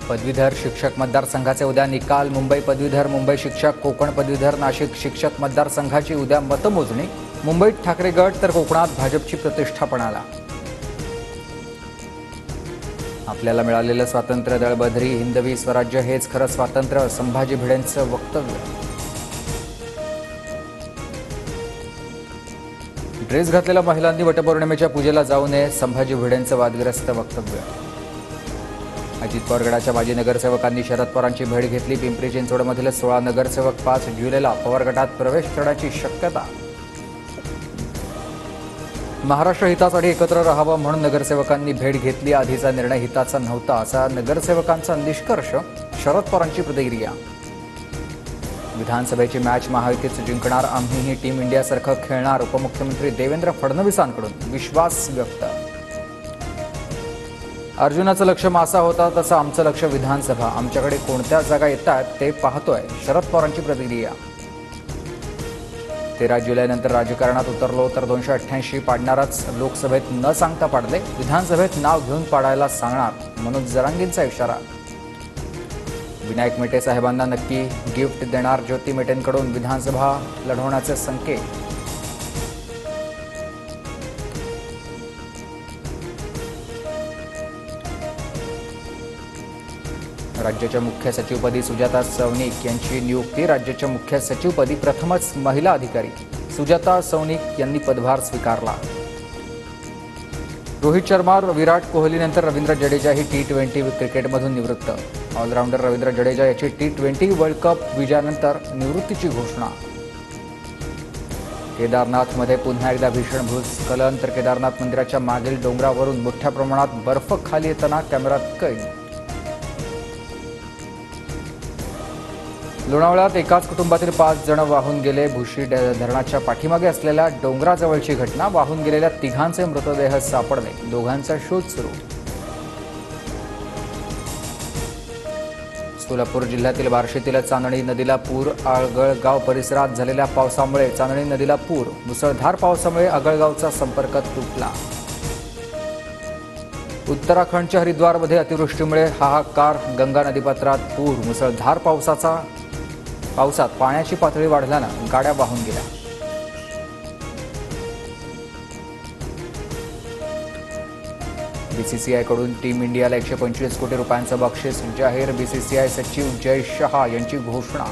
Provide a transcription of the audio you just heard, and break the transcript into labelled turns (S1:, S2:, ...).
S1: पदवीधर शिक्षक मतदारसंघाचे उद्या निकाल. मुंबई पदवीधर, मुंबई शिक्षक, कोकण पदवीधर, नाशिक शिक्षक मतदारसंघाची उद्या मतमोजणी. मुंबईत ठाकरे गट तर कोकणात भाजपची प्रतिष्ठा पणाला. आपल्याला मिळालेलं स्वातंत्र्य दळबदरी, हिंदवी स्वराज्य हेच खरं स्वातंत्र्य, संभाजी भिडेंचं वक्तव्य. ड्रेस घातलेल्या महिलांनी वटपौर्णिमेच्या पूजेला जाऊ नये, संभाजी भिडेंचं वादग्रस्त वक्तव्य. अजित पवार गटाच्या माजी नगरसेवकांनी शरद पवारांची भेट घेतली. पिंपरी चिंचवडमधील 16 नगरसेवक 5 जुलैला पवार गटात प्रवेश करण्याची शक्यता. महाराष्ट्र हितासाठी एकत्र राहावं म्हणून नगरसेवकांनी भेट घेतली. आधीचा निर्णय हिताचा नव्हता असा नगरसेवकांचा निष्कर्ष. शरद पवारांची प्रतिक्रिया. विधानसभेची मॅच महायुतीच जिंकणार, आम्हीही टीम इंडियासारखं खेळणार, उपमुख्यमंत्री देवेंद्र फडणवीसांकडून विश्वास व्यक्त. अर्जुनाचं लक्ष मासा होता तसं आमचं लक्ष विधानसभा, आमच्याकडे कोणत्या जागा येतात ते पाहतोय, शरद पवारांची प्रतिक्रिया. 13 जुलैनंतर राजकारणात उतरलो तर 288 पाडणारच, लोकसभेत न सांगता पाडले, विधानसभेत नाव घेऊन पाडायला सांगणार, मनोज जरांगेंचा इशारा. विनायक मेटे साहेबांना नक्की गिफ्ट देणार, ज्योती मेटेंकडून विधानसभा लढवण्याचे संकेत. राज्याच्या मुख्य सचिवपदी सुजाता सौनिक यांची नियुक्ती. राज्याच्या मुख्य सचिवपदी प्रथमच महिला अधिकारी सुजाता सौनिक यांनी पदभार स्वीकारला. रोहित शर्मा, विराट कोहलीनंतर रवींद्र जडेजा ही T20 क्रिकेटमधून निवृत्त. ऑलराऊंडर रवींद्र जडेजा याची T20 वर्ल्ड कप विजयानंतर निवृत्तीची घोषणा. केदारनाथमध्ये पुन्हा एकदा भीषण भूस्खलन, तर केदारनाथ मंदिराच्या मागील डोंगरावरून मोठ्या प्रमाणात बर्फ खाली येताना कॅमेऱ्यात कैद. लोणावळ्यात एकाच कुटुंबातील 5 जण वाहून गेले. भुशी धरणाच्या पाठीमागे असलेल्या डोंगराजवळची घटना. वाहून गेलेल्या 3घांचे मृतदेह सापडले, 2घांचा शोध सुरू. सोलापूर जिल्ह्यातील बार्शीतील चांदणी नदीला पूर. आगळगाव परिसरात झालेल्या पावसामुळे चांदणी नदीला पूर. मुसळधार पावसामुळे आगळगावचा संपर्क तुटला. उत्तराखंडच्या हरिद्वारमध्ये अतिवृष्टीमुळे हाहाकार. गंगा नदीपात्रात पूर. मुसळधार पावसात पाण्याची पातळी वाढल्यानं गाड्या वाहून गेल्या. बीसीसीआयकडून टीम इंडियाला 125 कोटी रुपयांचं बक्षीस जाहीर. बीसीसीआय सचिव जय शहा यांची घोषणा.